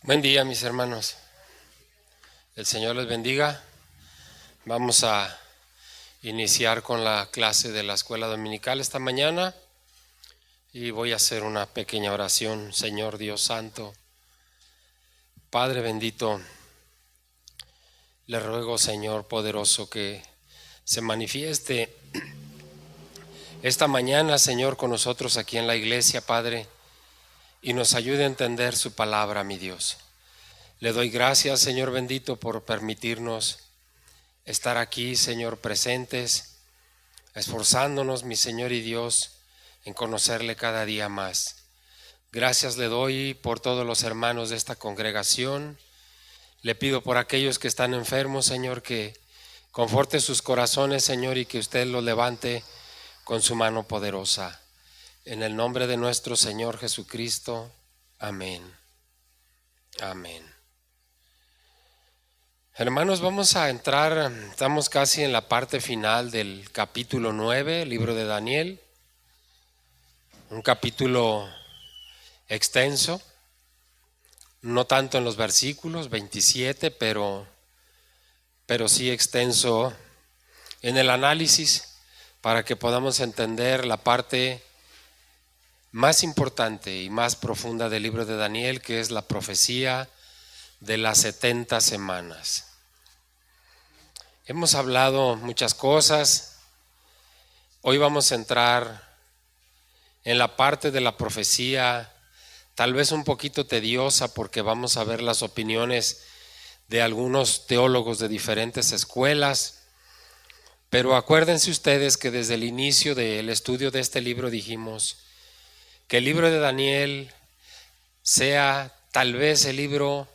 Buen día, mis hermanos. El Señor les bendiga. Vamos a iniciar con la clase de la escuela dominical esta mañana y voy a hacer una pequeña oración. Señor Dios Santo, Padre bendito, le ruego, Señor poderoso, que se manifieste esta mañana, Señor, con nosotros aquí en la iglesia, Padre, y nos ayude a entender su palabra, mi Dios. Le doy gracias, Señor bendito, por permitirnos estar aquí, Señor, presentes, esforzándonos, mi Señor y Dios, en conocerle cada día más. Gracias le doy por todos los hermanos de esta congregación. Le pido por aquellos que están enfermos, Señor, que conforte sus corazones, Señor, y que usted los levante con su mano poderosa. En el nombre de nuestro Señor Jesucristo. Amén. Amén. Hermanos, vamos a entrar, estamos casi en la parte final del capítulo 9, libro de Daniel. Un capítulo extenso, no tanto en los versículos 27, pero sí extenso en el análisis para que podamos entender la parte más importante y más profunda del libro de Daniel, que es la profecía de las 70 semanas. Hemos hablado muchas cosas. Hoy vamos a entrar en la parte de la profecía, tal vez un poquito tediosa, porque vamos a ver las opiniones de algunos teólogos de diferentes escuelas. Pero acuérdense ustedes que desde el inicio del estudio de este libro dijimos que el libro de Daniel sea tal vez el libro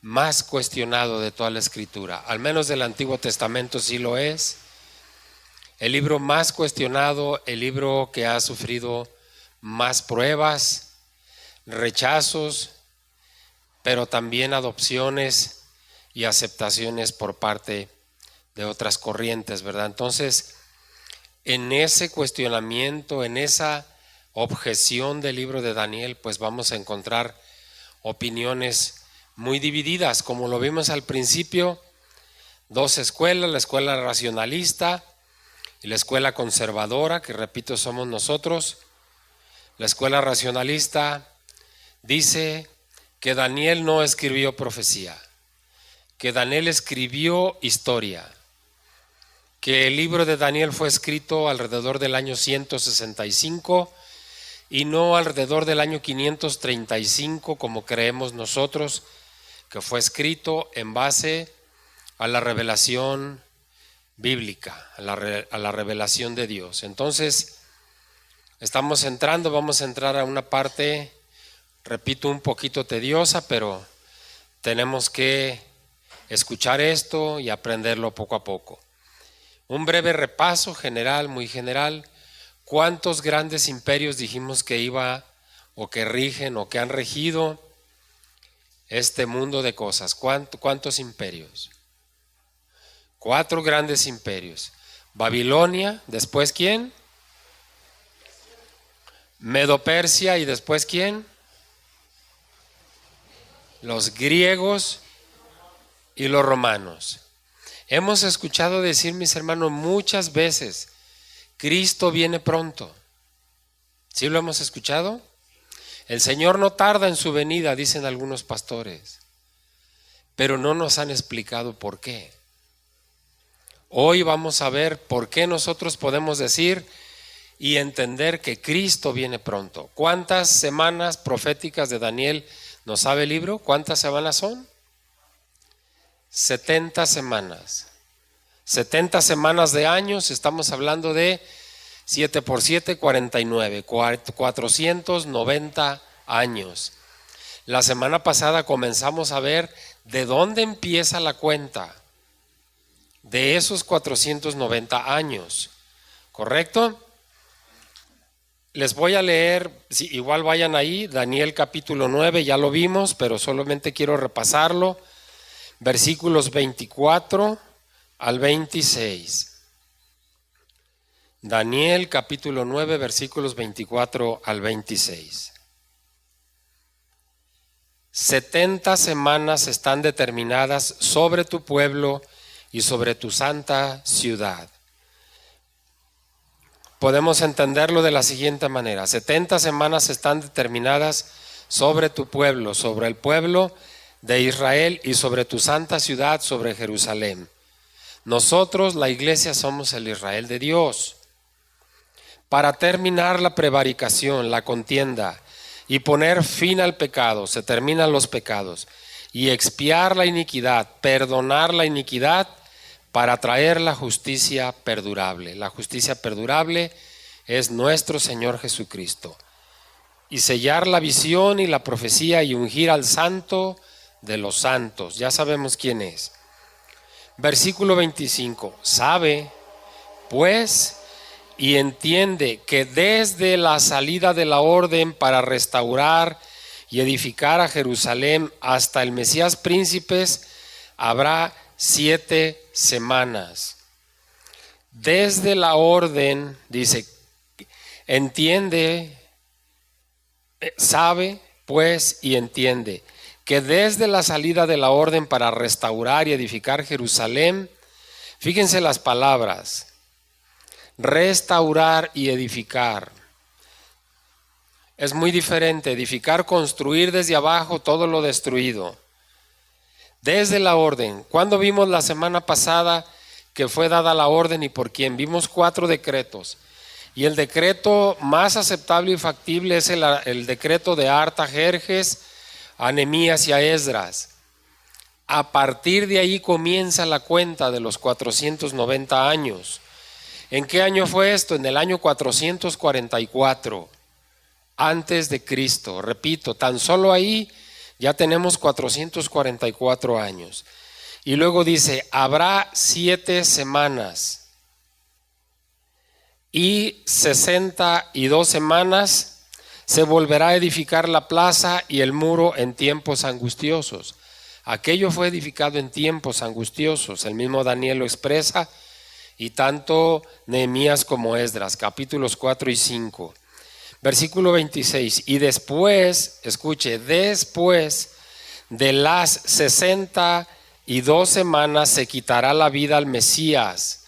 más cuestionado de toda la Escritura, al menos del Antiguo Testamento sí lo es. El libro más cuestionado, el libro que ha sufrido más pruebas, rechazos, pero también adopciones y aceptaciones por parte de otras corrientes, ¿verdad? Entonces, en ese cuestionamiento, en esa objeción del libro de Daniel, pues vamos a encontrar opiniones muy divididas, como lo vimos al principio, dos escuelas, la escuela racionalista y la escuela conservadora, que repito somos nosotros. La escuela racionalista dice que Daniel no escribió profecía, que Daniel escribió historia, que el libro de Daniel fue escrito alrededor del año 165 y no alrededor del año 535 como creemos nosotros, que fue escrito en base a la revelación bíblica, a la revelación de Dios. Entonces, vamos a entrar a una parte, repito, un poquito tediosa, pero tenemos que escuchar esto y aprenderlo poco a poco. Un breve repaso general, muy general. ¿Cuántos grandes imperios dijimos que iba o que rigen o que han regido este mundo de cosas? ¿Cuántos imperios? 4 grandes imperios. Babilonia, después ¿quién? Medo-Persia, y después ¿quién? Los griegos y los romanos. Hemos escuchado decir, mis hermanos, muchas veces, Cristo viene pronto. ¿Sí lo hemos escuchado? El Señor no tarda en su venida, dicen algunos pastores, pero no nos han explicado por qué. Hoy vamos a ver por qué nosotros podemos decir y entender que Cristo viene pronto. ¿Cuántas semanas proféticas de Daniel nos sabe el libro? ¿Cuántas semanas son? 70 semanas. 70 semanas de años, estamos hablando de 7 por 7, 49, 490 años. La semana pasada comenzamos a ver de dónde empieza la cuenta de esos 490 años, ¿correcto? Les voy a leer, si igual vayan ahí, Daniel capítulo 9, ya lo vimos, pero solamente quiero repasarlo, versículos 24 al 26. Daniel capítulo 9, versículos 24 al 26. 70 semanas están determinadas sobre tu pueblo y sobre tu santa ciudad. Podemos entenderlo de la siguiente manera: 70 semanas están determinadas sobre tu pueblo, sobre el pueblo de Israel y sobre tu santa ciudad, sobre Jerusalén. Nosotros, la iglesia, somos el Israel de Dios. Para terminar la prevaricación, la contienda y poner fin al pecado, se terminan los pecados, y expiar la iniquidad, perdonar la iniquidad, para traer la justicia perdurable. La justicia perdurable es nuestro Señor Jesucristo. Y sellar la visión y la profecía y ungir al santo de los santos. Ya sabemos quién es. Versículo 25. Sabe, pues, y entiende que desde la salida de la orden para restaurar y edificar a Jerusalén hasta el Mesías príncipes habrá 7 semanas. Desde la orden, dice, entiende, sabe, pues, y entiende que desde la salida de la orden para restaurar y edificar Jerusalén, fíjense las palabras, restaurar y edificar. Es muy diferente edificar, construir desde abajo todo lo destruido. Desde la orden. ¿Cuándo vimos la semana pasada que fue dada la orden y por quién? Vimos 4 decretos. Y el decreto más aceptable y factible es el decreto de Artajerjes a Nehemías y a Esdras. A partir de ahí comienza la cuenta de los 490 años. ¿En qué año fue esto? En el año 444 antes de Cristo. Repito, tan solo ahí ya tenemos 444 años. Y luego dice, habrá 7 semanas y 62 semanas se volverá a edificar la plaza y el muro en tiempos angustiosos. Aquello fue edificado en tiempos angustiosos. El mismo Daniel lo expresa, y tanto Nehemías como Esdras, capítulos 4 y 5. Versículo 26, y después, escuche, después de las 62 semanas se quitará la vida al Mesías,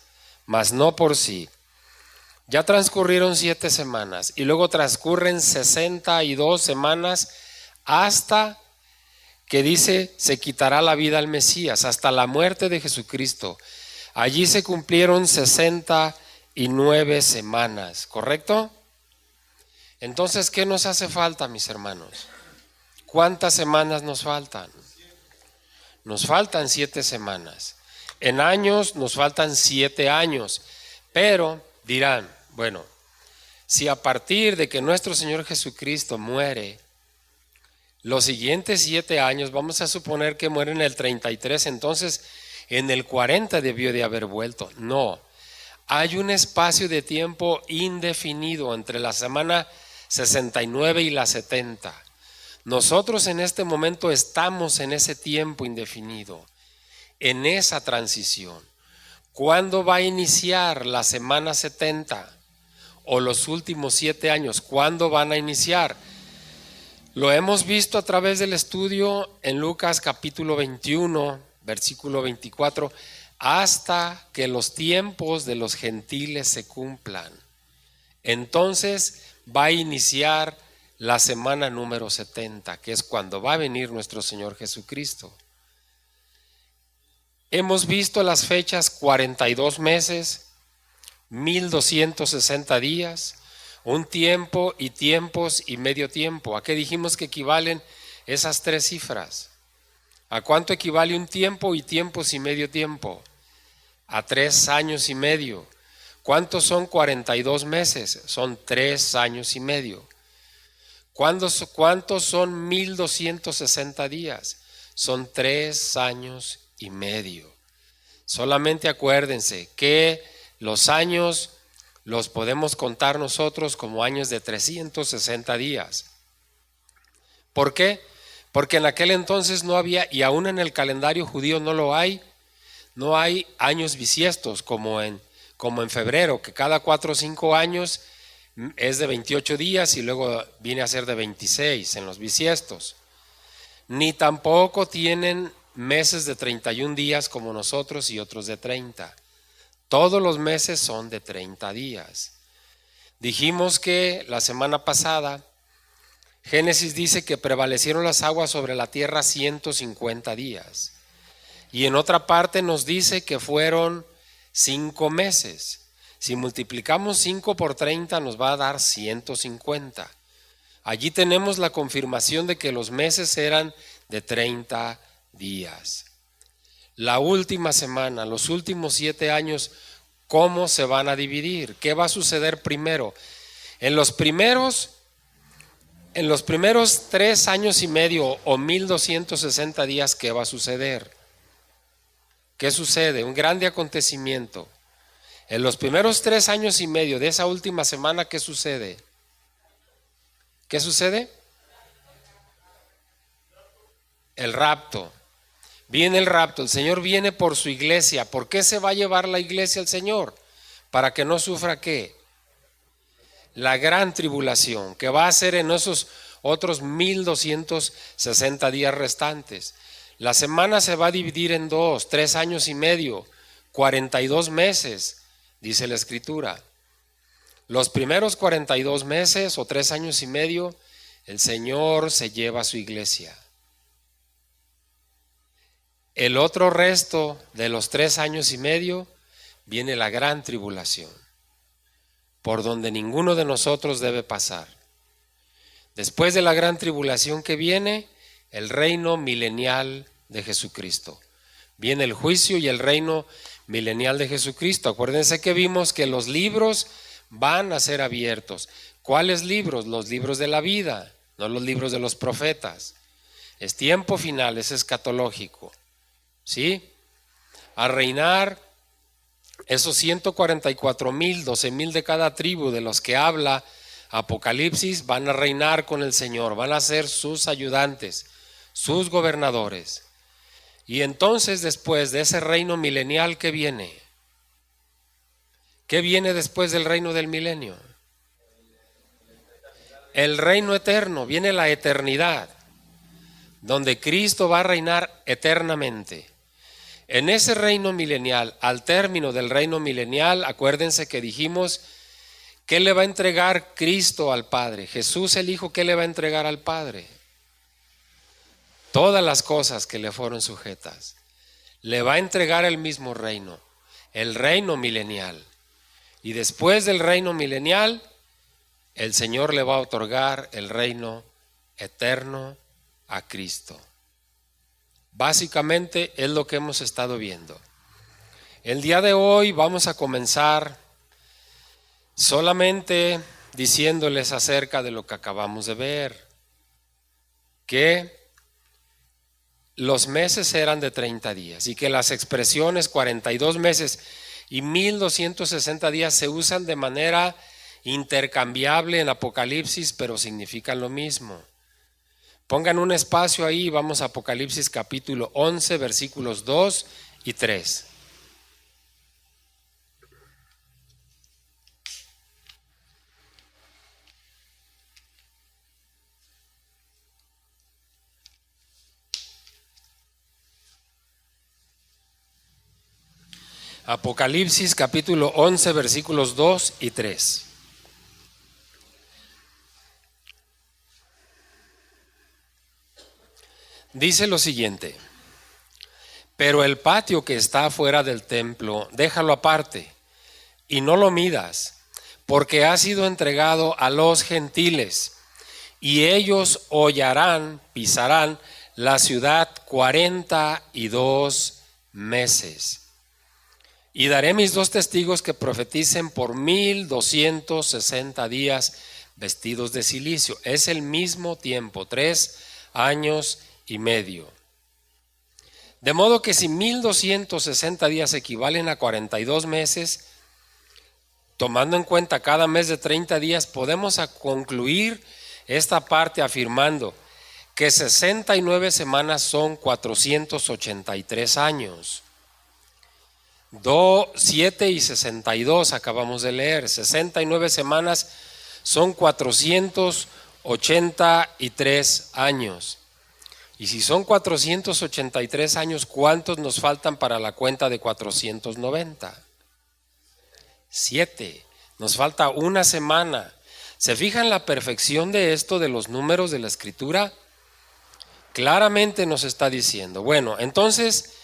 mas no por sí. Ya transcurrieron 7 semanas y luego transcurren 62 semanas hasta que dice se quitará la vida al Mesías, hasta la muerte de Jesucristo. Allí se cumplieron 69 semanas, ¿correcto? Entonces, ¿qué nos hace falta, mis hermanos? ¿Cuántas semanas nos faltan? Nos faltan 7 semanas. En años nos faltan 7 años. Pero dirán, bueno, si a partir de que nuestro Señor Jesucristo muere, los siguientes 7 años, vamos a suponer que muere en el 33, entonces en el 40 debió de haber vuelto. No, hay un espacio de tiempo indefinido entre la semana 69 y la 70. Nosotros en este momento estamos en ese tiempo indefinido, en esa transición. ¿Cuándo va a iniciar la semana 70 o los últimos 7 años? ¿Cuándo van a iniciar? Lo hemos visto a través del estudio en Lucas capítulo 21, versículo 24, hasta que los tiempos de los gentiles se cumplan. Entonces va a iniciar la semana número 70, que es cuando va a venir nuestro Señor Jesucristo. Hemos visto las fechas: 42 meses, 1260 días, un tiempo y tiempos y medio tiempo. ¿A qué dijimos que equivalen esas 3 cifras? ¿A cuánto equivale un tiempo y tiempos y medio tiempo? A 3 años y medio. ¿Cuántos son 42 meses? Son 3 años y medio. ¿Cuántos son 1260 días? Son 3 años y medio. Solamente acuérdense que los años los podemos contar nosotros como años de 360 días. ¿Por qué? Porque en aquel entonces no había, y aún en el calendario judío no hay años bisiestos como en febrero, que cada 4 o 5 años es de 28 días y luego viene a ser de 26 en los bisiestos. ni tampoco tienen meses de 31 días como nosotros y otros de 30. Todos los meses son de 30 días. Dijimos que la semana pasada Génesis dice que prevalecieron las aguas sobre la tierra 150 días. Y en otra parte nos dice que fueron 5 meses. Si multiplicamos 5 por 30 nos va a dar 150. Allí tenemos la confirmación de que los meses eran de 30 días. La última semana, los últimos 7 años, ¿cómo se van a dividir? ¿Qué va a suceder primero? En los primeros 3 años y medio o 1260 días, ¿qué va a suceder? ¿Qué sucede? Un grande acontecimiento. En los primeros 3 años y medio de esa última semana, ¿qué sucede? ¿Qué sucede? El rapto. Viene el rapto, el Señor viene por su iglesia. ¿Por qué se va a llevar la iglesia al Señor? Para que no sufra ¿qué? La gran tribulación, que va a ser en esos otros 1260 días restantes. La semana se va a dividir en 2, 3 años y medio, 42 meses, dice la Escritura. Los primeros 42 meses o 3 años y medio, el Señor se lleva a su iglesia. El otro resto de los 3 años y medio viene la gran tribulación, por donde ninguno de nosotros debe pasar. Después de la gran tribulación que viene, el reino milenial de Jesucristo. Viene el juicio y el reino milenial de Jesucristo. Acuérdense que vimos que los libros van a ser abiertos. ¿Cuáles libros? Los libros de la vida, no los libros de los profetas. Es tiempo final, es escatológico. ¿Sí? A reinar esos 144,000, 12,000 de cada tribu de los que habla Apocalipsis van a reinar con el Señor, van a ser sus ayudantes, sus gobernadores. Y entonces después de ese reino milenial, ¿qué viene? ¿Qué viene después del reino del milenio? El reino eterno, viene la eternidad, donde Cristo va a reinar eternamente. En ese reino milenial, al término del reino milenial, acuérdense que dijimos, ¿qué le va a entregar Cristo al Padre? Jesús el Hijo, ¿qué le va a entregar al Padre? Todas las cosas que le fueron sujetas. Le va a entregar el mismo reino, el reino milenial. Y después del reino milenial, el Señor le va a otorgar el reino eterno a Cristo. Básicamente es lo que hemos estado viendo. El día de hoy vamos a comenzar solamente diciéndoles acerca de lo que acabamos de ver, que los meses eran de 30 días y que las expresiones 42 meses y 1260 días se usan de manera intercambiable en Apocalipsis, pero significan lo mismo. Pongan un espacio ahí, vamos a Apocalipsis capítulo 11, versículos 2 y 3. Apocalipsis capítulo 11, versículos 2 y 3. Dice lo siguiente: pero el patio que está afuera del templo, déjalo aparte y no lo midas, porque ha sido entregado a los gentiles, y ellos hollarán, pisarán la ciudad 42 meses. Y daré mis 2 testigos que profeticen por 1260 días vestidos de cilicio. Es el mismo tiempo, 3 años y medio. De modo que si 1260 días equivalen a 42 meses, tomando en cuenta cada mes de 30 días, podemos concluir esta parte afirmando que 69 semanas son 483 años. 7 y 62 acabamos de leer, 69 semanas son 483 años. Y si son 483 años, ¿cuántos nos faltan para la cuenta de 490? 7. Nos falta una semana. ¿Se fijan la perfección de esto de los números de la Escritura? Claramente nos está diciendo, bueno, entonces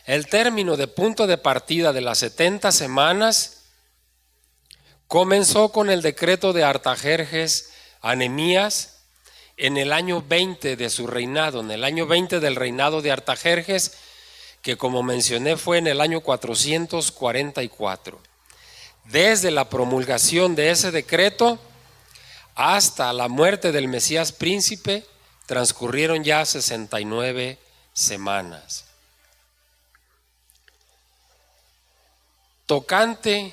el término de punto de partida de las 70 semanas comenzó con el decreto de Artajerjes a Nehemías en el año 20 de su reinado, en el año 20 del reinado de Artajerjes, que como mencioné fue en el año 444. Desde la promulgación de ese decreto hasta la muerte del Mesías príncipe, transcurrieron ya 69 semanas. Tocante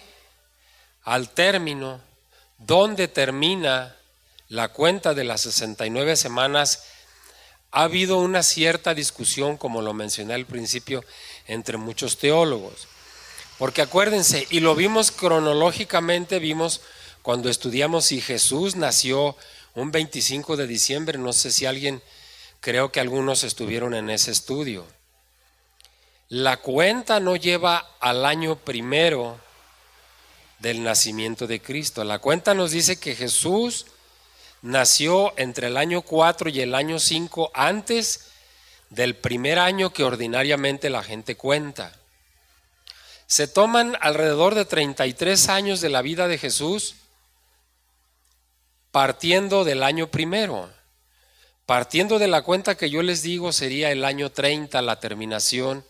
al término donde termina la cuenta de las 69 semanas, ha habido una cierta discusión, como lo mencioné al principio, entre muchos teólogos. Porque acuérdense, y lo vimos cronológicamente, vimos cuando estudiamos si Jesús nació un 25 de diciembre, no sé si alguien, creo que algunos estuvieron en ese estudio. La cuenta no lleva al año primero del nacimiento de Cristo. La cuenta nos dice que Jesús nació entre el año 4 y el año 5 antes del primer año que ordinariamente la gente cuenta. Se toman alrededor de 33 años de la vida de Jesús partiendo del año primero. Partiendo de la cuenta que yo les digo sería el año 30, la terminación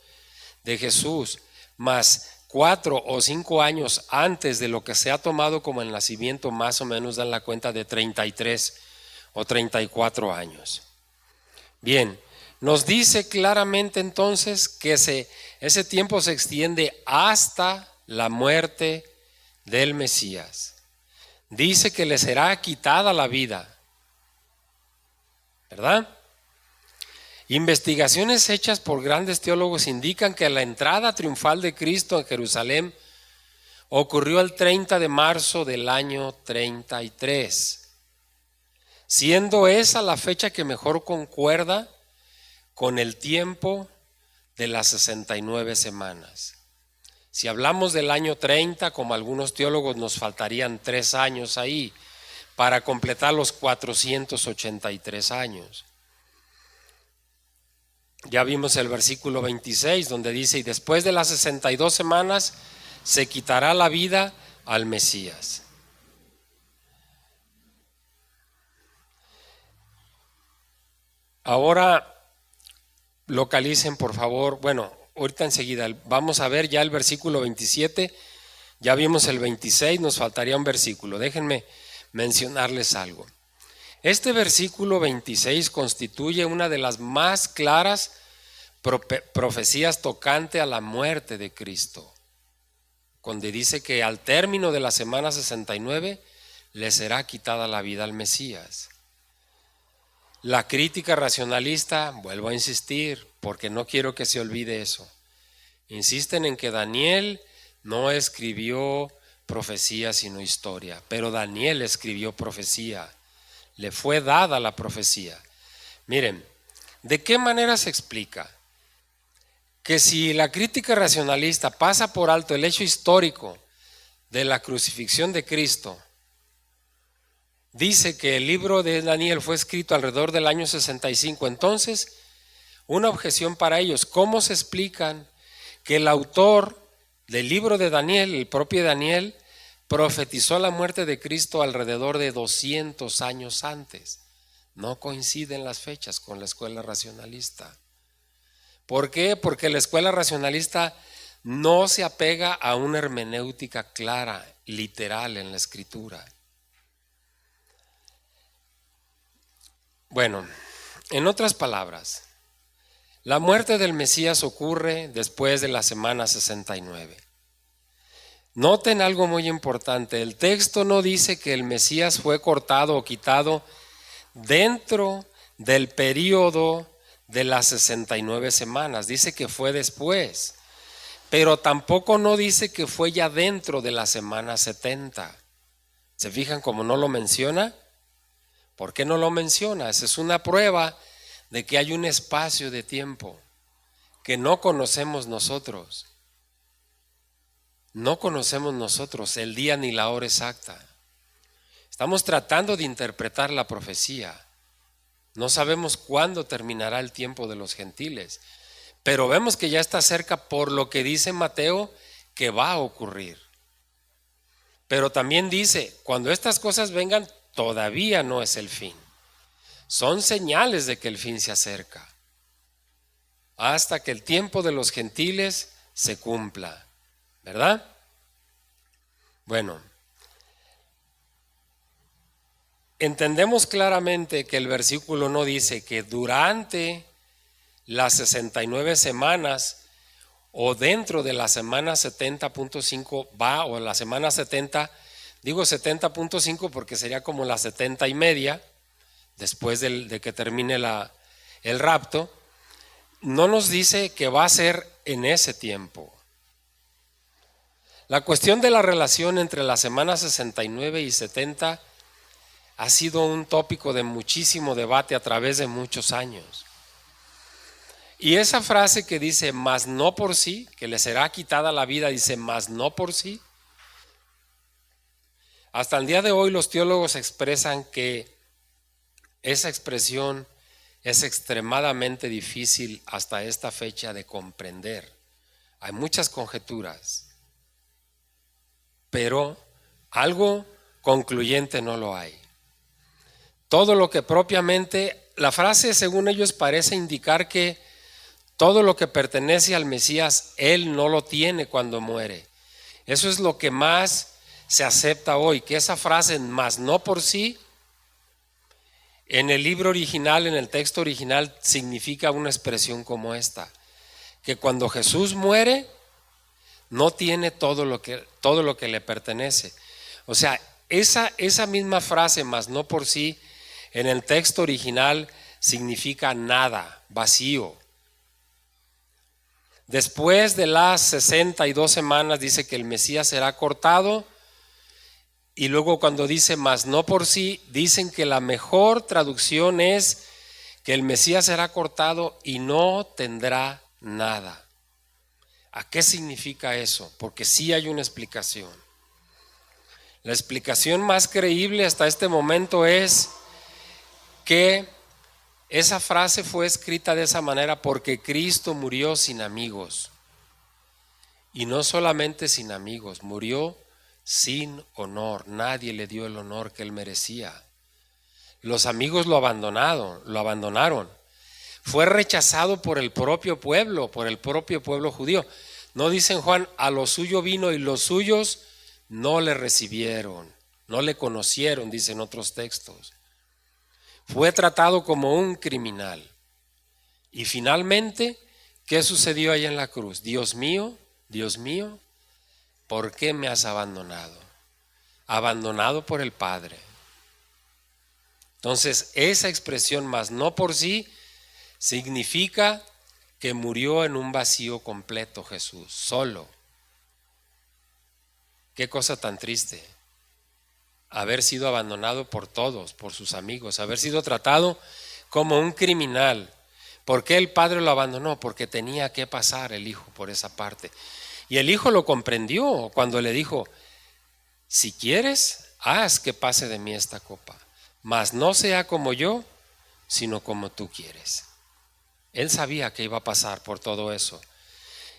de Jesús, más 4 o 5 años antes de lo que se ha tomado como el nacimiento, más o menos dan la cuenta de 33 o 34 años. Bien, nos dice claramente entonces que ese tiempo se extiende hasta la muerte del Mesías. Dice que le será quitada la vida, ¿verdad? Investigaciones hechas por grandes teólogos indican que la entrada triunfal de Cristo en Jerusalén ocurrió el 30 de marzo del año 33, siendo esa la fecha que mejor concuerda con el tiempo de las 69 semanas. Si hablamos del año 30, como algunos teólogos, nos faltarían 3 años ahí para completar los 483 años. Ya vimos el versículo 26 donde dice, y después de las 62 semanas se quitará la vida al Mesías. Ahora localicen por favor, bueno, ahorita enseguida vamos a ver ya el versículo 27, ya vimos el 26, nos faltaría un versículo. Déjenme mencionarles algo. Este versículo 26 constituye una de las más claras profecías tocante a la muerte de Cristo, donde dice que al término de la semana 69 le será quitada la vida al Mesías. La crítica racionalista, vuelvo a insistir, porque no quiero que se olvide eso, insisten en que Daniel no escribió profecía sino historia, pero Daniel escribió profecía. Le fue dada la profecía. Miren, ¿de qué manera se explica? Que si la crítica racionalista pasa por alto el hecho histórico de la crucifixión de Cristo, dice que el libro de Daniel fue escrito alrededor del año 65, entonces, una objeción para ellos, ¿cómo se explican que el autor del libro de Daniel, el propio Daniel, profetizó la muerte de Cristo alrededor de 200 años antes? No coinciden las fechas con la escuela racionalista. ¿Por qué? Porque la escuela racionalista no se apega a una hermenéutica clara, literal en la escritura. Bueno, en otras palabras, la muerte del Mesías ocurre después de la semana 69. Noten algo muy importante, el texto no dice que el Mesías fue cortado o quitado dentro del periodo de las 69 semanas, dice que fue después, pero tampoco no dice que fue ya dentro de la semana 70. ¿Se fijan cómo no lo menciona? ¿Por qué no lo menciona? Esa es una prueba de que hay un espacio de tiempo que no conocemos nosotros. No conocemos nosotros el día ni la hora exacta. Estamos tratando de interpretar la profecía. No sabemos cuándo terminará el tiempo de los gentiles, pero vemos que ya está cerca por lo que dice Mateo que va a ocurrir. Pero también dice, cuando estas cosas vengan, todavía no es el fin. Son señales de que el fin se acerca, hasta que el tiempo de los gentiles se cumpla, ¿verdad? Bueno, entendemos claramente que el versículo no dice que durante las 69 semanas o dentro de la semana 70.5 va, o la semana 70, digo 70.5 porque sería como la 70 y media, después de que termine el rapto. No nos dice que va a ser en ese tiempo. La cuestión de la relación entre la semana 69 y 70 ha sido un tópico de muchísimo debate a través de muchos años. Y esa frase que dice, mas no por sí, que le será quitada la vida, dice, mas no por sí. Hasta el día de hoy los teólogos expresan que esa expresión es extremadamente difícil hasta esta fecha de comprender. Hay muchas conjeturas, pero algo concluyente no lo hay. Todo lo que propiamente, la frase según ellos parece indicar que todo lo que pertenece al Mesías, Él no lo tiene cuando muere. Eso es lo que más se acepta hoy, que esa frase, mas no por sí, en el libro original, en el texto original, significa una expresión como esta, que cuando Jesús muere, no tiene todo lo que le pertenece. O sea, esa misma frase, mas no por sí, en el texto original significa nada, vacío. Después de las 62 semanas dice que el Mesías será cortado, y luego cuando dice mas no por sí, dicen que la mejor traducción es que el Mesías será cortado y no tendrá nada. ¿A qué significa eso? Porque sí hay una explicación. La explicación más creíble hasta este momento es que esa frase fue escrita de esa manera porque Cristo murió sin amigos. Y no solamente sin amigos, murió sin honor. Nadie le dio el honor que él merecía. Los amigos lo abandonaron. Fue rechazado por el propio pueblo judío. No dice en Juan, a lo suyo vino y los suyos no le recibieron, no le conocieron, dicen otros textos. Fue tratado como un criminal. Y finalmente, ¿qué sucedió ahí en la cruz? Dios mío, ¿por qué me has abandonado? Abandonado por el Padre. Entonces, esa expresión, mas no por sí, significa que murió en un vacío completo Jesús, solo. Qué cosa tan triste. Haber sido abandonado por todos, por sus amigos, haber sido tratado como un criminal. ¿Por qué el Padre lo abandonó? Porque tenía que pasar el Hijo por esa parte. Y el Hijo lo comprendió cuando le dijo, si quieres, haz que pase de mí esta copa, mas no sea como yo, sino como tú quieres. Él sabía que iba a pasar por todo eso.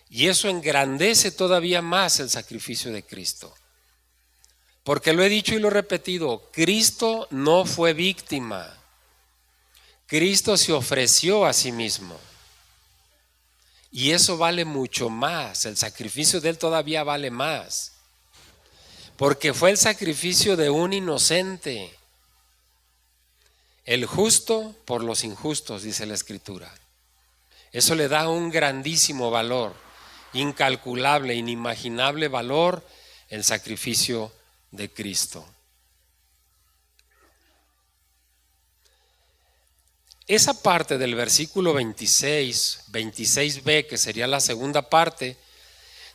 Y eso engrandece todavía más el sacrificio de Cristo. Porque lo he dicho y lo he repetido, Cristo no fue víctima. Cristo se ofreció a sí mismo. Y eso vale mucho más, el sacrificio de Él todavía vale más. Porque fue el sacrificio de un inocente. El justo por los injustos, dice la Escritura. Eso le da un grandísimo valor, incalculable, inimaginable valor, el sacrificio de Cristo. Esa parte del versículo 26b, que sería la segunda parte,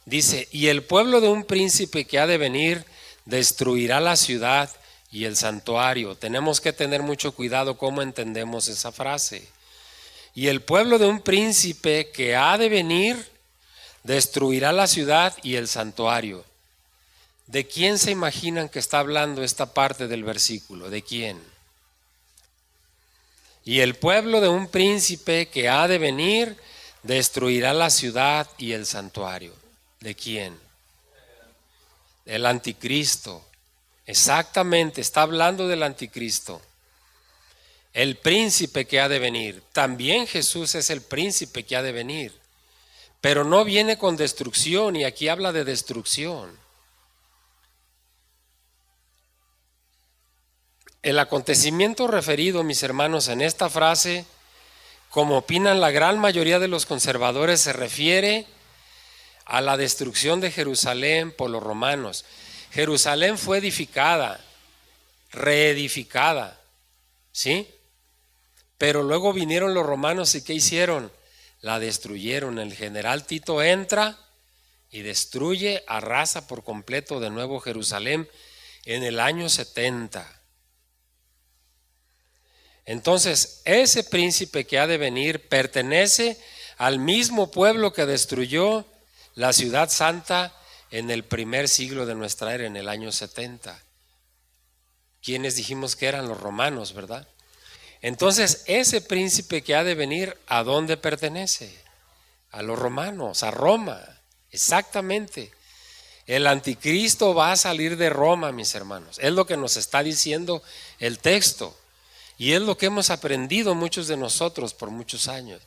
dice, y el pueblo de un príncipe que ha de venir destruirá la ciudad y el santuario. Tenemos que tener mucho cuidado cómo entendemos esa frase, Y el pueblo de un príncipe que ha de venir destruirá la ciudad y el santuario. ¿De quién se imaginan que está hablando esta parte del versículo? ¿De quién? Y el pueblo de un príncipe que ha de venir destruirá la ciudad y el santuario. ¿De quién? Del anticristo. Exactamente, está hablando del anticristo. El príncipe que ha de venir. También Jesús es el príncipe que ha de venir. Pero no viene con destrucción, y aquí habla de destrucción. El acontecimiento referido, mis hermanos, en esta frase, como opinan la gran mayoría de los conservadores, se refiere a la destrucción de Jerusalén por los romanos. Jerusalén fue edificada, reedificada, ¿sí? Pero luego vinieron los romanos y ¿qué hicieron? La destruyeron. El general Tito entra y destruye, arrasa por completo de nuevo Jerusalén en el año 70. Entonces, ese príncipe que ha de venir pertenece al mismo pueblo que destruyó la ciudad santa en el primer siglo de nuestra era, en el año 70. ¿Quiénes dijimos que eran? Los romanos, ¿verdad? Entonces, ese príncipe que ha de venir, ¿a dónde pertenece? A los romanos, a Roma, exactamente. El anticristo va a salir de Roma, mis hermanos. Es lo que nos está diciendo el texto. Y es lo que hemos aprendido muchos de nosotros por muchos años.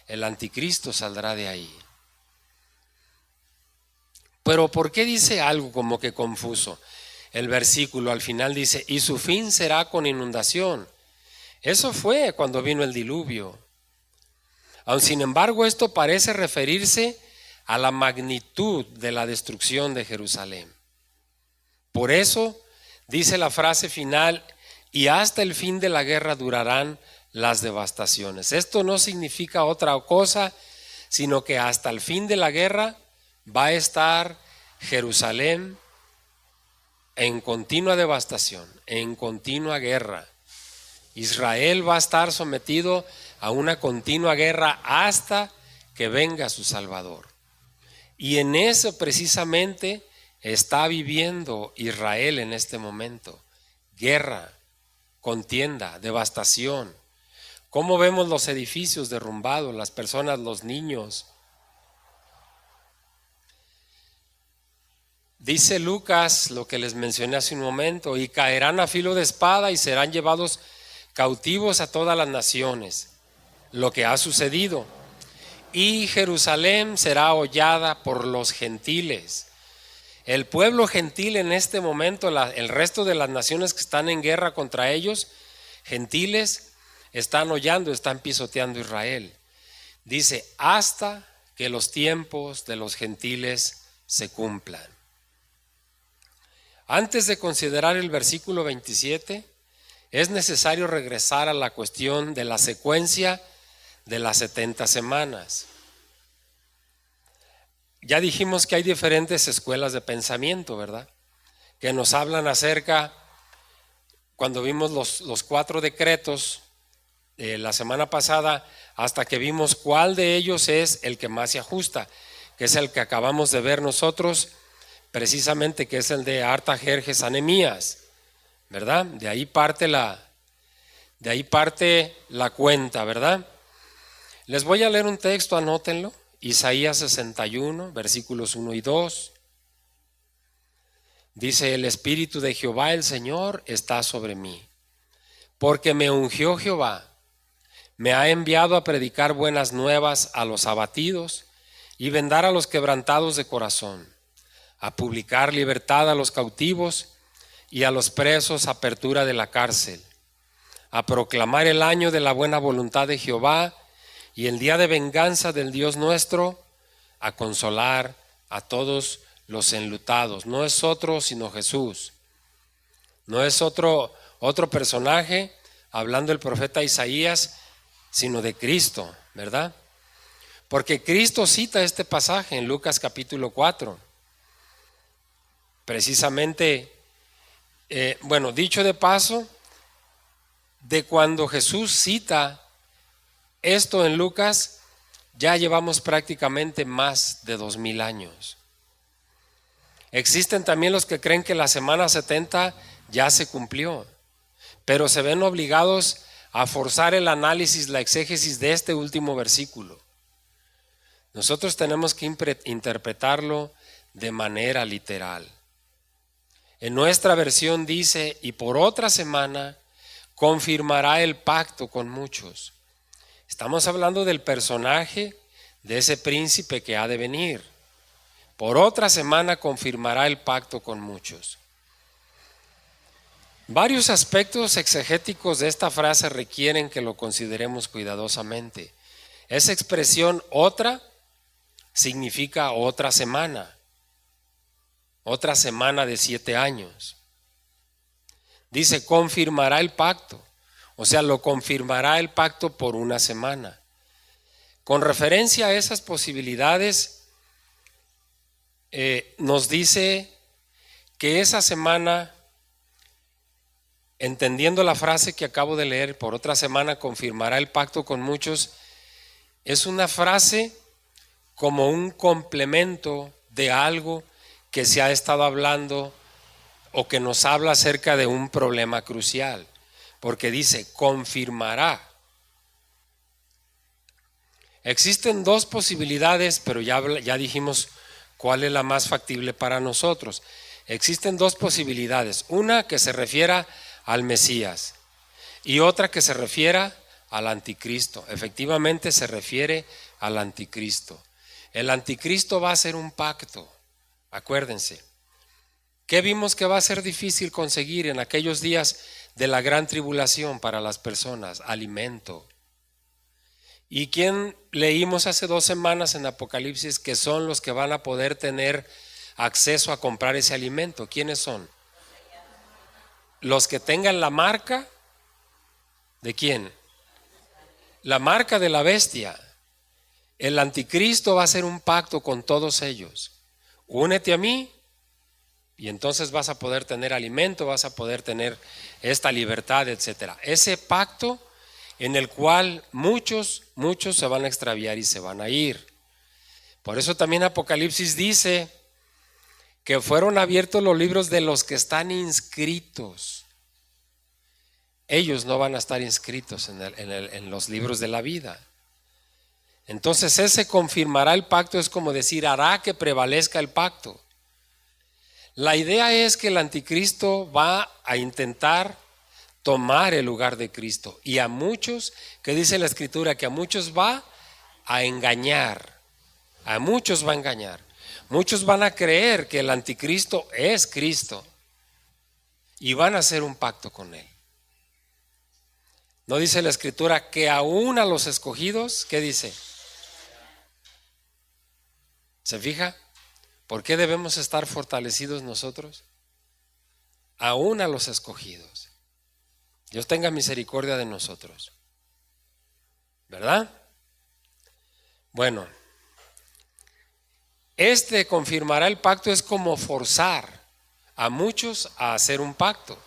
El anticristo saldrá de ahí. Pero ¿por qué dice algo como que confuso? El versículo al final dice, y su fin será con inundación. Eso fue cuando vino el diluvio. Aun sin embargo, esto parece referirse a la magnitud de la destrucción de Jerusalén. Por eso dice la frase final, y hasta el fin de la guerra durarán las devastaciones. Esto no significa otra cosa, sino que hasta el fin de la guerra va a estar Jerusalén en continua devastación, en continua guerra. Israel va a estar sometido a una continua guerra hasta que venga su Salvador. Y en eso precisamente está viviendo Israel en este momento. Guerra, contienda, devastación. ¿Cómo vemos los edificios derrumbados, las personas, los niños? Dice Lucas lo que les mencioné hace un momento, y caerán a filo de espada y serán llevados cautivos a todas las naciones, lo que ha sucedido. Y Jerusalén será hollada por los gentiles. El pueblo gentil en este momento, el resto de las naciones que están en guerra contra ellos, gentiles, están hollando, están pisoteando Israel. Dice, hasta que los tiempos de los gentiles se cumplan. Antes de considerar el versículo 27, es necesario regresar a la cuestión de la secuencia de las 70 semanas. Ya dijimos que hay diferentes escuelas de pensamiento, ¿verdad? Que nos hablan acerca, cuando vimos los 4 decretos la semana pasada, hasta que vimos cuál de ellos es el que más se ajusta, que es el que acabamos de ver nosotros, precisamente, que es el de Artajerjes a Nehemías, ¿verdad? De ahí parte la cuenta, ¿verdad? Les voy a leer un texto, anótenlo. Isaías 61, versículos 1 y 2. Dice, el Espíritu de Jehová el Señor está sobre mí, porque me ungió Jehová, me ha enviado a predicar buenas nuevas a los abatidos y vendar a los quebrantados de corazón, a publicar libertad a los cautivos y a los presos apertura de la cárcel, a proclamar el año de la buena voluntad de Jehová y el día de venganza del Dios nuestro, a consolar a todos los enlutados. No es otro sino Jesús. No es otro personaje, hablando el profeta Isaías, sino de Cristo, ¿verdad? Porque Cristo cita este pasaje en Lucas capítulo 4. Precisamente, dicho de paso, de cuando Jesús cita esto en Lucas ya llevamos prácticamente más de 2000 años. Existen también los que creen que la semana 70 ya se cumplió, pero se ven obligados a forzar el análisis, la exégesis de este último versículo. Nosotros tenemos que interpretarlo de manera literal. En nuestra versión dice: y por otra semana confirmará el pacto con muchos. Estamos hablando del personaje de ese príncipe que ha de venir. Por otra semana confirmará el pacto con muchos. Varios aspectos exegéticos de esta frase requieren que lo consideremos cuidadosamente. Esa expresión otra significa otra semana de 7 años. Dice confirmará el pacto, o sea, lo confirmará el pacto por una semana. Con referencia a esas posibilidades, nos dice que esa semana, entendiendo la frase que acabo de leer, por otra semana confirmará el pacto con muchos, es una frase como un complemento de algo que se ha estado hablando o que nos habla acerca de un problema crucial, porque dice confirmará. Existen dos posibilidades, pero ya dijimos cuál es la más factible para nosotros. Existen dos posibilidades, una que se refiera al Mesías y otra que se refiera al anticristo. Efectivamente se refiere al anticristo. El anticristo va a hacer un pacto, acuérdense. ¿Qué vimos que va a ser difícil conseguir en aquellos días de la gran tribulación para las personas? Alimento. ¿Y quién leímos hace 2 semanas en Apocalipsis que son los que van a poder tener acceso a comprar ese alimento? ¿Quiénes son? Los que tengan la marca. ¿De quién? La marca de la bestia. El anticristo va a hacer un pacto con todos ellos. Únete a mí y entonces vas a poder tener alimento, vas a poder tener esta libertad, etcétera. Ese pacto en el cual muchos se van a extraviar y se van a ir. Por eso también Apocalipsis dice que fueron abiertos los libros de los que están inscritos. Ellos no van a estar inscritos en los libros de la vida. Entonces ese confirmará el pacto es como decir, hará que prevalezca el pacto. La idea es que el anticristo va a intentar tomar el lugar de Cristo, y a muchos, que dice la Escritura, que a muchos va a engañar, a muchos va a engañar. Muchos van a creer que el anticristo es Cristo y van a hacer un pacto con él. ¿No dice la Escritura que aún a los escogidos? ¿Qué dice? ¿Se fija? ¿Por qué debemos estar fortalecidos nosotros? Aún a los escogidos. Dios tenga misericordia de nosotros, ¿verdad? Bueno, confirmará el pacto es como forzar a muchos a hacer un pacto.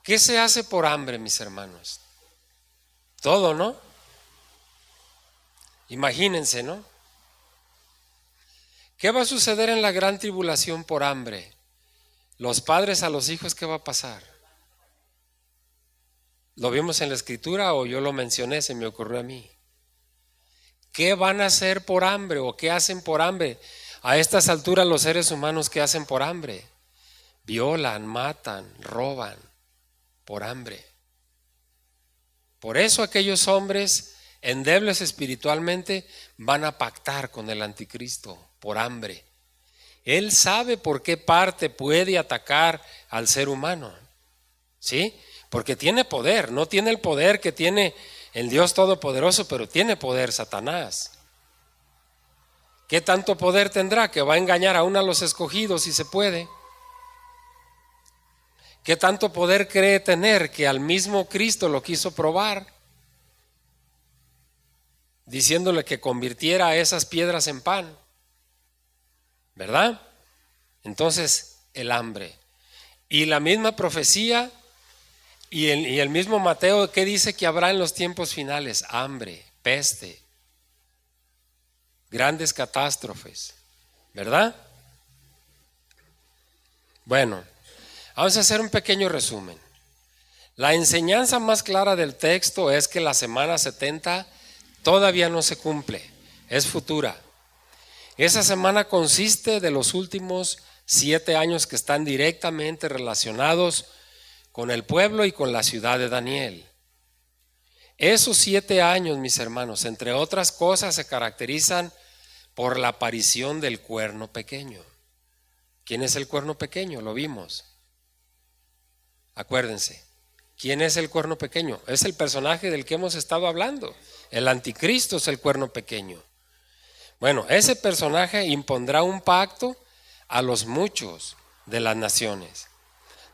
¿Qué se hace por hambre, mis hermanos? Todo, ¿no? Imagínense, ¿no? ¿Qué va a suceder en la gran tribulación por hambre? Los padres a los hijos, ¿qué va a pasar? ¿Lo vimos en la Escritura o yo lo mencioné, se me ocurrió a mí? ¿Qué van a hacer por hambre o qué hacen por hambre? A estas alturas los seres humanos, ¿qué hacen por hambre? Violan, matan, roban por hambre. Por eso aquellos hombres endebles espiritualmente van a pactar con el anticristo por hambre. Él sabe por qué parte puede atacar al ser humano, ¿sí? Porque tiene poder, no tiene el poder que tiene el Dios Todopoderoso, pero tiene poder Satanás. ¿Qué tanto poder tendrá? Que va a engañar aún a los escogidos si se puede. ¿Qué tanto poder cree tener que al mismo Cristo lo quiso probar, diciéndole que convirtiera a esas piedras en pan? ¿Verdad? Entonces, el hambre. Y la misma profecía Y el mismo Mateo, ¿qué dice que habrá en los tiempos finales? Hambre, peste, grandes catástrofes, ¿verdad? Bueno, vamos a hacer un pequeño resumen. La enseñanza más clara del texto es que la semana 70 todavía no se cumple, es futura. Esa semana consiste de los últimos 7 años que están directamente relacionados con el pueblo y con la ciudad de Daniel. Esos 7 años, mis hermanos, entre otras cosas, se caracterizan por la aparición del cuerno pequeño. ¿Quién es el cuerno pequeño? Lo vimos. Acuérdense, ¿quién es el cuerno pequeño? Es el personaje del que hemos estado hablando. El anticristo es el cuerno pequeño. Bueno, ese personaje impondrá un pacto a los muchos de las naciones.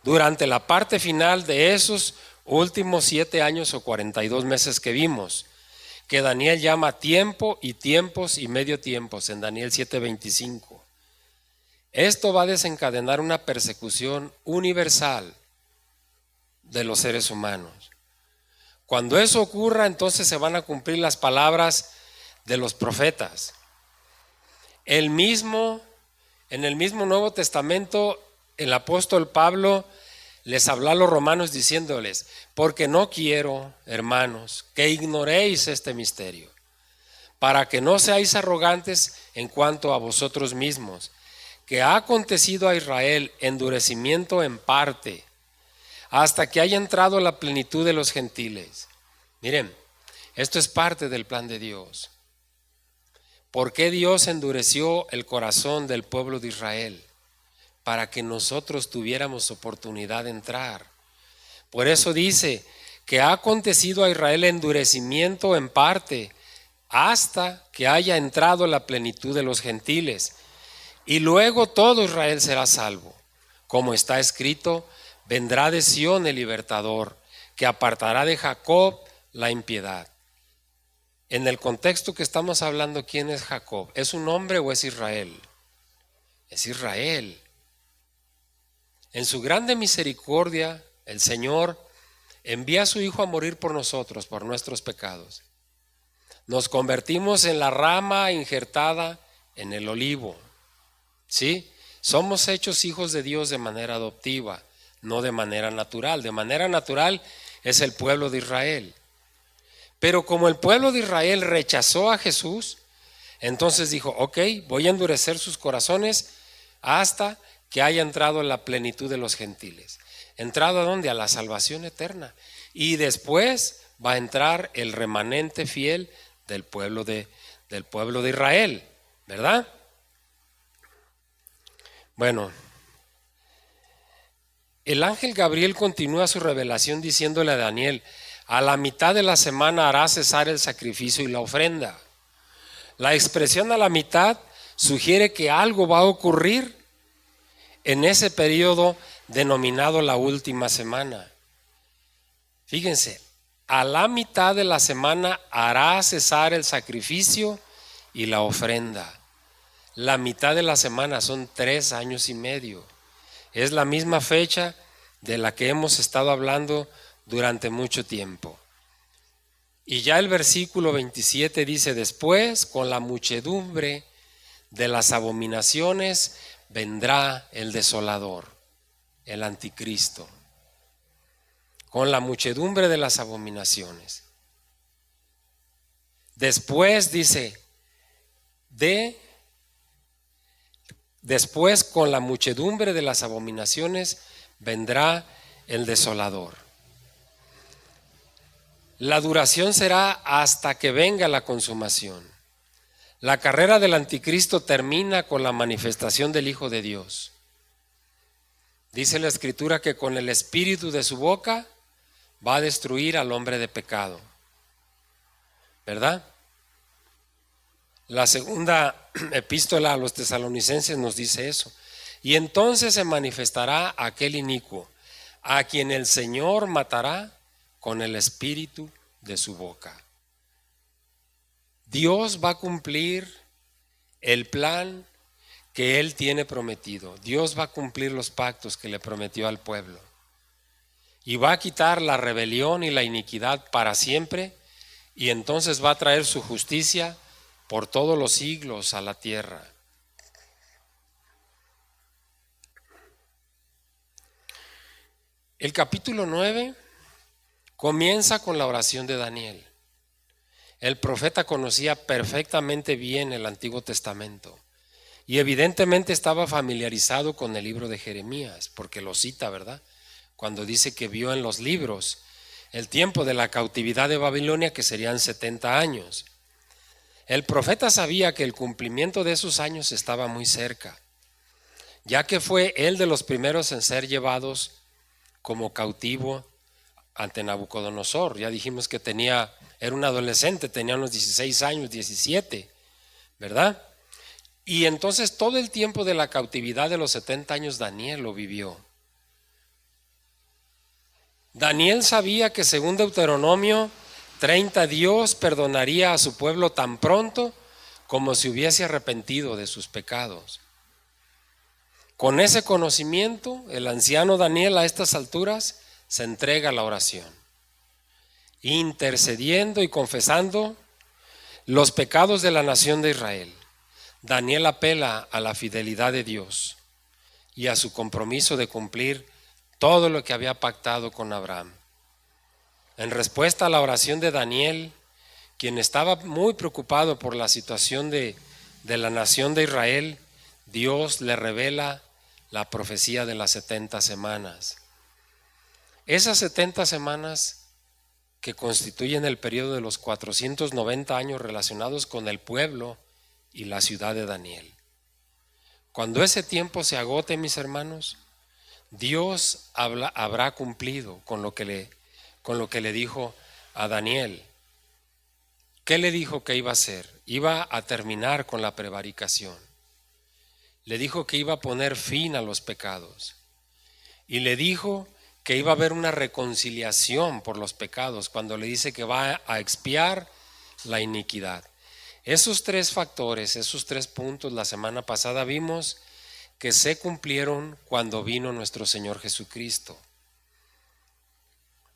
Durante la parte final de esos últimos 7 años o 42 meses que vimos, que Daniel llama tiempo y tiempos y medio tiempos en Daniel 7:25. Esto va a desencadenar una persecución universal de los seres humanos. Cuando eso ocurra, entonces se van a cumplir las palabras de los profetas. En el mismo Nuevo Testamento, el apóstol Pablo les habló a los romanos diciéndoles: porque no quiero, hermanos, que ignoréis este misterio, para que no seáis arrogantes en cuanto a vosotros mismos, que ha acontecido a Israel endurecimiento en parte, hasta que haya entrado la plenitud de los gentiles. Miren, esto es parte del plan de Dios. ¿Por qué Dios endureció el corazón del pueblo de Israel? Para que nosotros tuviéramos oportunidad de entrar. Por eso dice que ha acontecido a Israel endurecimiento en parte, hasta que haya entrado la plenitud de los gentiles. Y luego todo Israel será salvo. Como está escrito: vendrá de Sión el libertador, que apartará de Jacob la impiedad. En el contexto que estamos hablando, ¿quién es Jacob? ¿Es un hombre o es Israel? Es Israel. En su grande misericordia, el Señor envía a su Hijo a morir por nosotros, por nuestros pecados. Nos convertimos en la rama injertada en el olivo. ¿Sí? Somos hechos hijos de Dios de manera adoptiva, no de manera natural. De manera natural es el pueblo de Israel. Pero como el pueblo de Israel rechazó a Jesús, entonces dijo: ok, voy a endurecer sus corazones hasta que haya entrado en la plenitud de los gentiles. ¿Entrado a dónde? A la salvación eterna. Y después va a entrar el remanente fiel del pueblo de Israel, ¿verdad? Bueno, el ángel Gabriel continúa su revelación diciéndole a Daniel: a la mitad de la semana hará cesar el sacrificio y la ofrenda. La expresión a la mitad sugiere que algo va a ocurrir en ese periodo denominado la última semana. Fíjense, a la mitad de la semana hará cesar el sacrificio y la ofrenda. La mitad de la semana son 3 años y medio. Es la misma fecha de la que hemos estado hablando durante mucho tiempo. Y ya el versículo 27 dice: después, con la muchedumbre de las abominaciones, vendrá el desolador, el anticristo. Con la muchedumbre de las abominaciones. Después dice, después con la muchedumbre de las abominaciones vendrá el desolador. La duración será hasta que venga la consumación. La carrera del anticristo termina con la manifestación del Hijo de Dios. Dice la Escritura que con el espíritu de su boca va a destruir al hombre de pecado, ¿verdad? La segunda epístola a los tesalonicenses nos dice eso. Y entonces se manifestará aquel inicuo, a quien el Señor matará con el espíritu de su boca. Dios va a cumplir el plan que Él tiene prometido. Dios va a cumplir los pactos que le prometió al pueblo. y va a quitar la rebelión y la iniquidad para siempre, y entonces va a traer su justicia por todos los siglos a la tierra. El capítulo 9 comienza con la oración de Daniel. El profeta conocía perfectamente bien el Antiguo Testamento y evidentemente estaba familiarizado con el libro de Jeremías, porque lo cita, ¿verdad? Cuando dice que vio en los libros el tiempo de la cautividad de Babilonia, que serían 70 años. El profeta sabía que el cumplimiento de esos años estaba muy cerca, ya que fue él de los primeros en ser llevados como cautivo ante Nabucodonosor. Ya dijimos que era un adolescente, tenía unos 16 años, 17, ¿verdad? Y entonces todo el tiempo de la cautividad de los 70 años Daniel lo vivió. Daniel sabía que según Deuteronomio 30, Dios perdonaría a su pueblo tan pronto como se hubiese arrepentido de sus pecados. Con ese conocimiento, el anciano Daniel a estas alturas se entrega a la oración, intercediendo y confesando los pecados de la nación de Israel. Daniel apela a la fidelidad de Dios y a su compromiso de cumplir todo lo que había pactado con Abraham. En respuesta a la oración de Daniel, quien estaba muy preocupado por la situación de la nación de Israel, Dios le revela la profecía de las 70 semanas. Esas 70 semanas que constituyen el periodo de los 490 años relacionados con el pueblo y la ciudad de Daniel. Cuando ese tiempo se agote, mis hermanos, Dios habrá cumplido con lo que le dijo a Daniel. ¿Qué le dijo que iba a hacer? Iba a terminar con la prevaricación. Le dijo que iba a poner fin a los pecados. Y le dijo que iba a haber una reconciliación por los pecados cuando le dice que va a expiar la iniquidad. Esos tres factores, esos tres puntos, la semana pasada vimos que se cumplieron cuando vino nuestro Señor Jesucristo.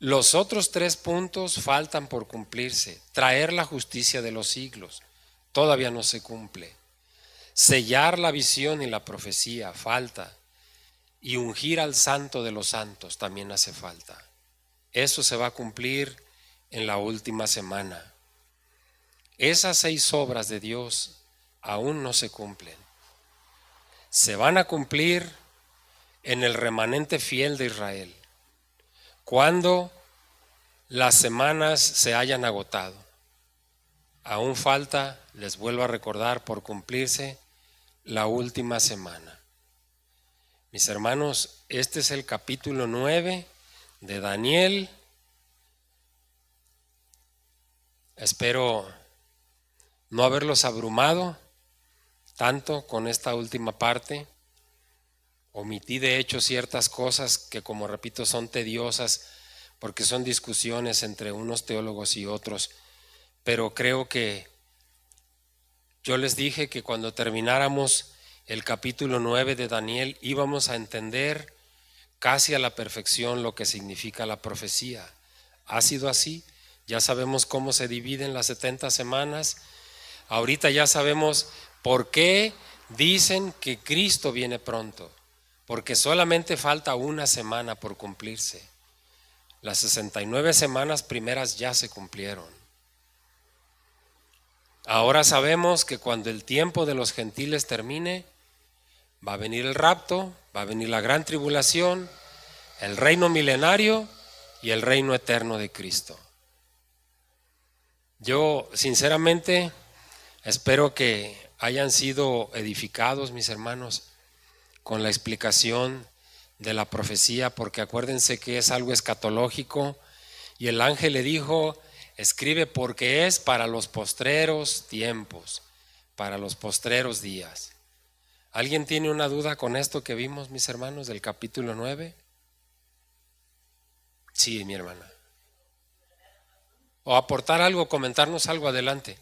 Los otros tres puntos faltan por cumplirse. Traer la justicia de los siglos, todavía no se cumple. Sellar la visión y la profecía, falta. Y ungir al santo de los santos también hace falta. Eso se va a cumplir en la última semana. Esas 6 obras de Dios aún no se cumplen. Se van a cumplir en el remanente fiel de Israel, cuando las semanas se hayan agotado. Aún falta, les vuelvo a recordar, por cumplirse la última semana. Mis hermanos, este es el capítulo 9 de Daniel. Espero no haberlos abrumado tanto con esta última parte. Omití de hecho ciertas cosas que, como repito, son tediosas porque son discusiones entre unos teólogos y otros, pero creo que yo les dije que cuando termináramos el capítulo 9 de Daniel íbamos a entender casi a la perfección lo que significa la profecía. Ha sido así, ya sabemos cómo se dividen las 70 semanas, ahorita ya sabemos por qué dicen que Cristo viene pronto, porque solamente falta una semana por cumplirse. Las 69 semanas primeras ya se cumplieron. Ahora sabemos que cuando el tiempo de los gentiles termine, va a venir el rapto, va a venir la gran tribulación, el reino milenario y el reino eterno de Cristo. Yo sinceramente espero que hayan sido edificados, mis hermanos, con la explicación de la profecía, porque acuérdense que es algo escatológico y el ángel le dijo: escribe, porque es para los postreros tiempos, para los postreros días. ¿Alguien tiene una duda con esto que vimos, mis hermanos, del capítulo 9? Sí, mi hermana. O aportar algo, comentarnos algo, adelante.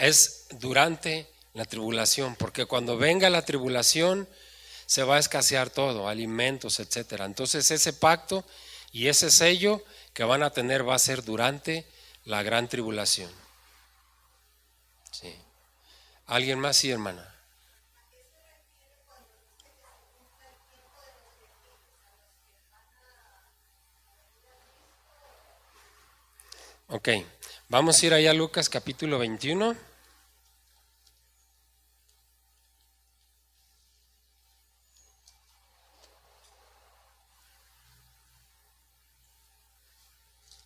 es durante la tribulación, porque cuando venga la tribulación se va a escasear todo, alimentos, etcétera. Entonces ese pacto y ese sello que van a tener va a ser durante la gran tribulación. Sí. ¿Alguien más? Sí, hermana. Ok, vamos a ir allá a Lucas capítulo 21.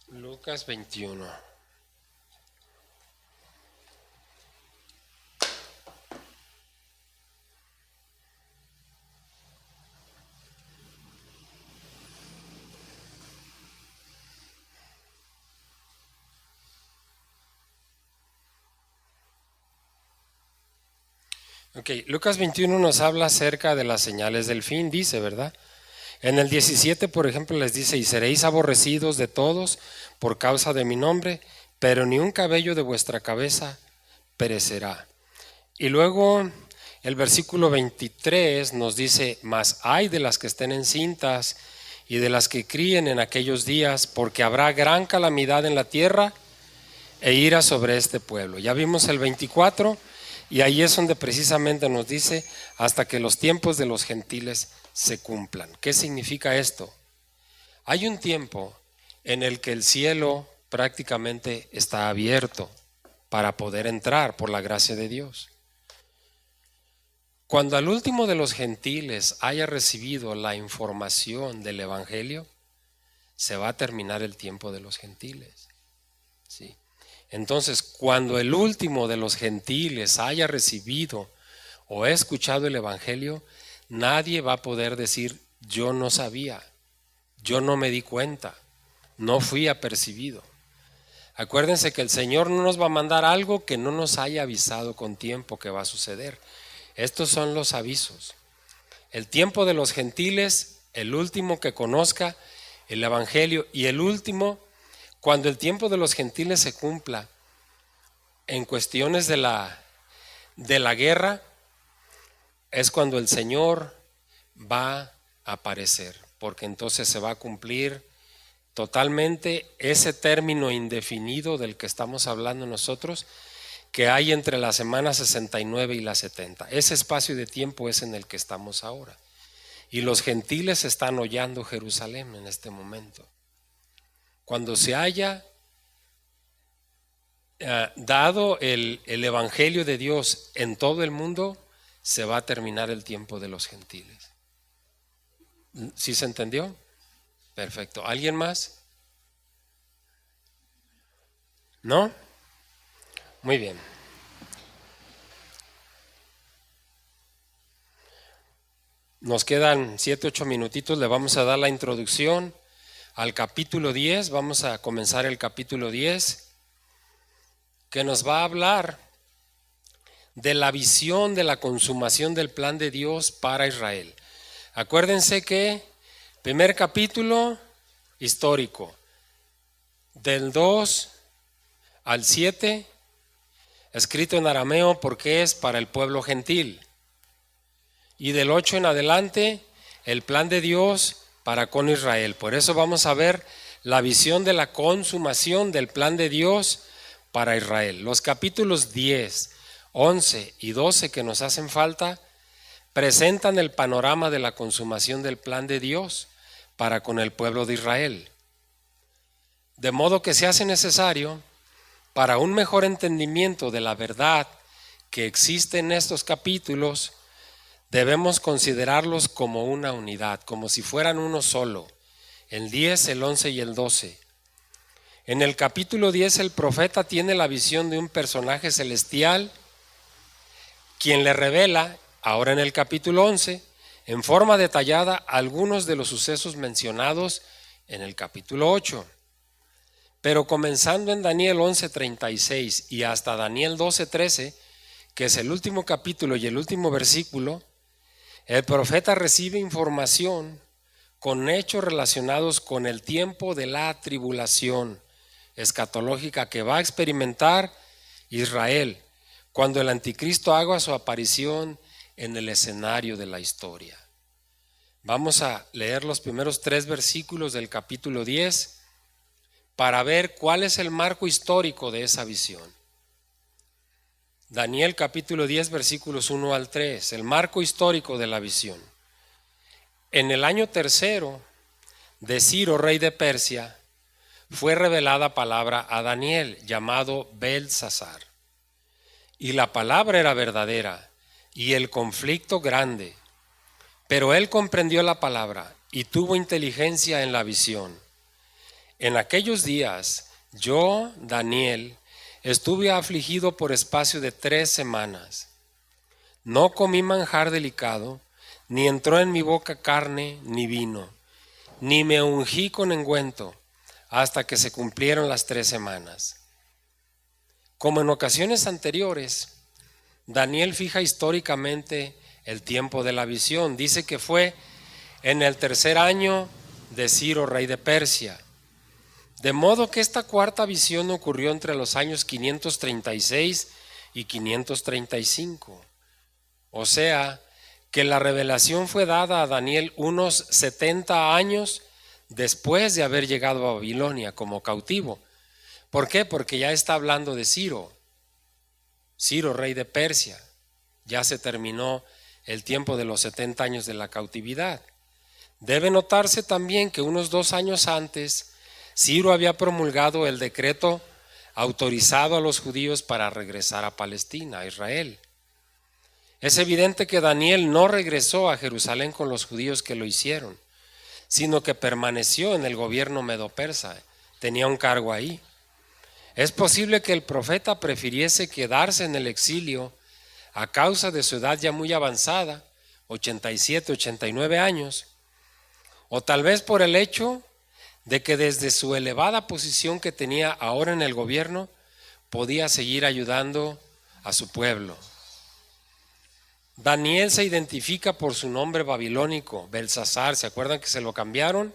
Lucas 21. Ok, Lucas 21 nos habla acerca de las señales del fin, dice, ¿verdad? En el 17, por ejemplo, les dice, y seréis aborrecidos de todos por causa de mi nombre, pero ni un cabello de vuestra cabeza perecerá. Y luego el versículo 23 nos dice, mas ay de las que estén encintas y de las que críen en aquellos días, porque habrá gran calamidad en la tierra e ira sobre este pueblo. Ya vimos el 24 y ahí es donde precisamente nos dice hasta que los tiempos de los gentiles se cumplan. ¿Qué significa esto? Hay un tiempo en el que el cielo prácticamente está abierto para poder entrar por la gracia de Dios. Cuando al último de los gentiles haya recibido la información del Evangelio, se va a terminar el tiempo de los gentiles. ¿Sí? Entonces, cuando el último de los gentiles haya recibido o escuchado el Evangelio, nadie va a poder decir, yo no sabía, yo no me di cuenta, no fui apercibido. Acuérdense que el Señor no nos va a mandar algo que no nos haya avisado con tiempo que va a suceder. Estos son los avisos. El tiempo de los gentiles, el último que conozca el Evangelio, y el último, cuando el tiempo de los gentiles se cumpla en cuestiones de la guerra, es cuando el Señor va a aparecer, porque entonces se va a cumplir totalmente ese término indefinido del que estamos hablando nosotros, que hay entre la semana 69 y la 70. Ese espacio de tiempo es en el que estamos ahora. Y los gentiles están hollando Jerusalén en este momento. Cuando se haya dado el Evangelio de Dios en todo el mundo, se va a terminar el tiempo de los gentiles. ¿Sí se entendió? Perfecto. ¿Alguien más? ¿No? Muy bien. Nos quedan 7, 8 minutitos. Le vamos a dar la introducción al capítulo 10. Vamos a comenzar el capítulo 10, que nos va a hablar de la visión de la consumación del plan de Dios para Israel. Acuérdense que primer capítulo histórico, del 2 al 7, escrito en arameo porque es para el pueblo gentil. Y del 8 en adelante, el plan de Dios para con Israel. Por eso vamos a ver la visión de la consumación del plan de Dios para Israel. Los capítulos 10, 11 y 12 que nos hacen falta presentan el panorama de la consumación del plan de Dios para con el pueblo de Israel. De modo que se hace necesario, para un mejor entendimiento de la verdad que existe en estos capítulos, debemos considerarlos como una unidad, como si fueran uno solo, el 10, el 11 y el 12. En el capítulo 10 el profeta tiene la visión de un personaje celestial, quien le revela, ahora en el capítulo 11, en forma detallada algunos de los sucesos mencionados en el capítulo 8. Pero comenzando en Daniel 11:36 y hasta Daniel 12:13, que es el último capítulo y el último versículo, el profeta recibe información con hechos relacionados con el tiempo de la tribulación escatológica que va a experimentar Israel, cuando el anticristo haga su aparición en el escenario de la historia. Vamos a leer los primeros 3 versículos del capítulo 10 para ver cuál es el marco histórico de esa visión. Daniel capítulo 10 versículos 1 al 3, el marco histórico de la visión. En el año 3 de Ciro, rey de Persia, fue revelada palabra a Daniel, llamado Belsasar. Y la palabra era verdadera, y el conflicto grande. Pero él comprendió la palabra, y tuvo inteligencia en la visión. En aquellos días, yo, Daniel, estuve afligido por espacio de 3 semanas. No comí manjar delicado, ni entró en mi boca carne ni vino, ni me ungí con ungüento, hasta que se cumplieron las 3 semanas. Como en ocasiones anteriores, Daniel fija históricamente el tiempo de la visión. Dice que fue en el 3er año de Ciro, rey de Persia. De modo que esta 4ª visión ocurrió entre los años 536 y 535. O sea, que la revelación fue dada a Daniel unos 70 años después de haber llegado a Babilonia como cautivo. ¿Por qué? Porque ya está hablando de Ciro, rey de Persia. Ya se terminó el tiempo de los 70 años de la cautividad. Debe notarse también que unos 2 años antes, Ciro había promulgado el decreto autorizado a los judíos para regresar a Palestina, a Israel. Es evidente que Daniel no regresó a Jerusalén con los judíos que lo hicieron, sino que permaneció en el gobierno medo-persa, tenía un cargo ahí. Es posible que el profeta prefiriese quedarse en el exilio a causa de su edad ya muy avanzada, 87, 89 años, o tal vez por el hecho de que desde su elevada posición que tenía ahora en el gobierno, podía seguir ayudando a su pueblo. Daniel se identifica por su nombre babilónico, Belsasar. ¿Se acuerdan que se lo cambiaron?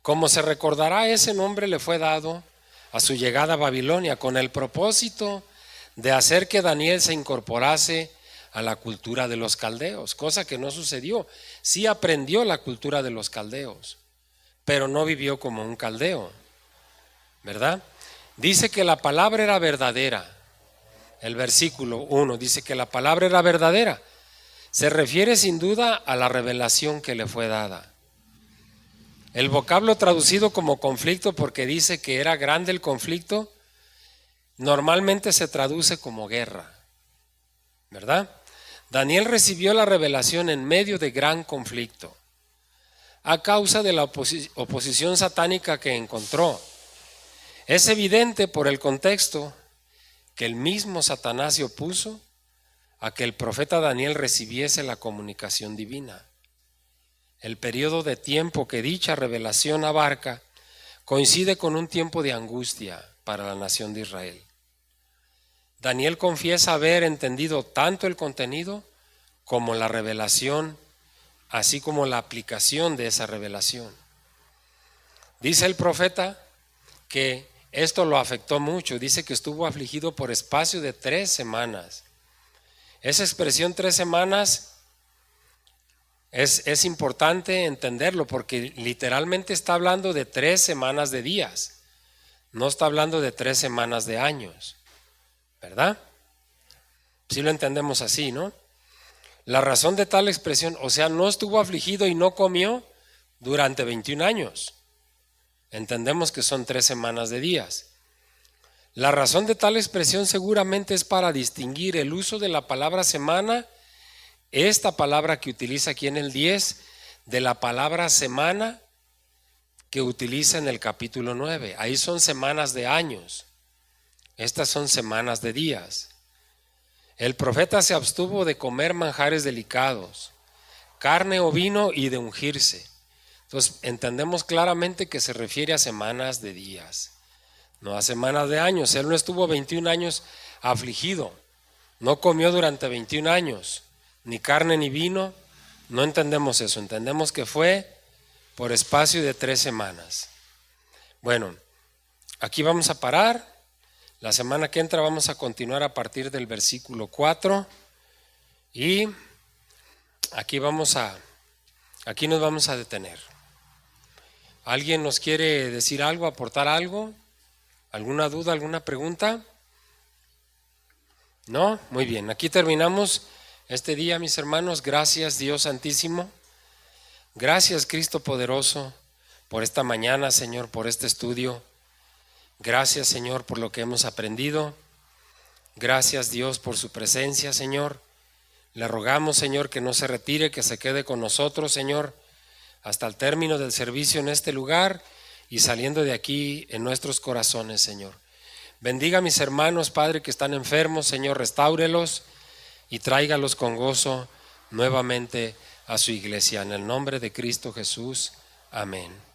Como se recordará, ese nombre le fue dado a su llegada a Babilonia con el propósito de hacer que Daniel se incorporase a la cultura de los caldeos, cosa que no sucedió. Sí aprendió la cultura de los caldeos, pero no vivió como un caldeo, ¿verdad? Dice que la palabra era verdadera. El versículo 1 dice que la palabra era verdadera. Se refiere sin duda a la revelación que le fue dada. El vocablo traducido como conflicto, porque dice que era grande el conflicto, normalmente se traduce como guerra, ¿verdad? Daniel recibió la revelación en medio de gran conflicto, a causa de la oposición satánica que encontró. Es evidente por el contexto que el mismo Satanás se opuso a que el profeta Daniel recibiese la comunicación divina. El periodo de tiempo que dicha revelación abarca coincide con un tiempo de angustia para la nación de Israel. Daniel confiesa haber entendido tanto el contenido como la revelación, así como la aplicación de esa revelación. Dice el profeta que esto lo afectó mucho. Dice que estuvo afligido por espacio de 3 semanas. Esa expresión 3 semanas es importante entenderlo, porque literalmente está hablando de 3 semanas de días. No está hablando de 3 semanas de años, ¿verdad? Si lo entendemos así, ¿no? La razón de tal expresión, o sea, no estuvo afligido y no comió durante 21 años. Entendemos que son 3 semanas de días. La razón de tal expresión seguramente es para distinguir el uso de la palabra semana, esta palabra que utiliza aquí en el 10, de la palabra semana que utiliza en el capítulo 9. Ahí son semanas de años. Estas son semanas de días. El profeta se abstuvo de comer manjares delicados, carne o vino y de ungirse. Entonces entendemos claramente que se refiere a semanas de días, no a semanas de años. Él no estuvo 21 años afligido, no comió durante 21 años, ni carne ni vino. No entendemos eso, entendemos que fue por espacio de 3 semanas. Bueno, aquí vamos a parar. La semana que entra vamos a continuar a partir del versículo 4 y aquí nos vamos a detener. ¿Alguien nos quiere decir algo, aportar algo? ¿Alguna duda, alguna pregunta? ¿No? Muy bien, aquí terminamos este día, mis hermanos. Gracias, Dios Santísimo. Gracias, Cristo poderoso, por esta mañana, Señor, por este estudio. Gracias, Señor, por lo que hemos aprendido. Gracias, Dios, por su presencia, Señor. Le rogamos, Señor, que no se retire, que se quede con nosotros, Señor, hasta el término del servicio en este lugar y saliendo de aquí en nuestros corazones, Señor. Bendiga a mis hermanos, Padre, que están enfermos, Señor, restáurelos y tráigalos con gozo nuevamente a su iglesia. En el nombre de Cristo Jesús. Amén.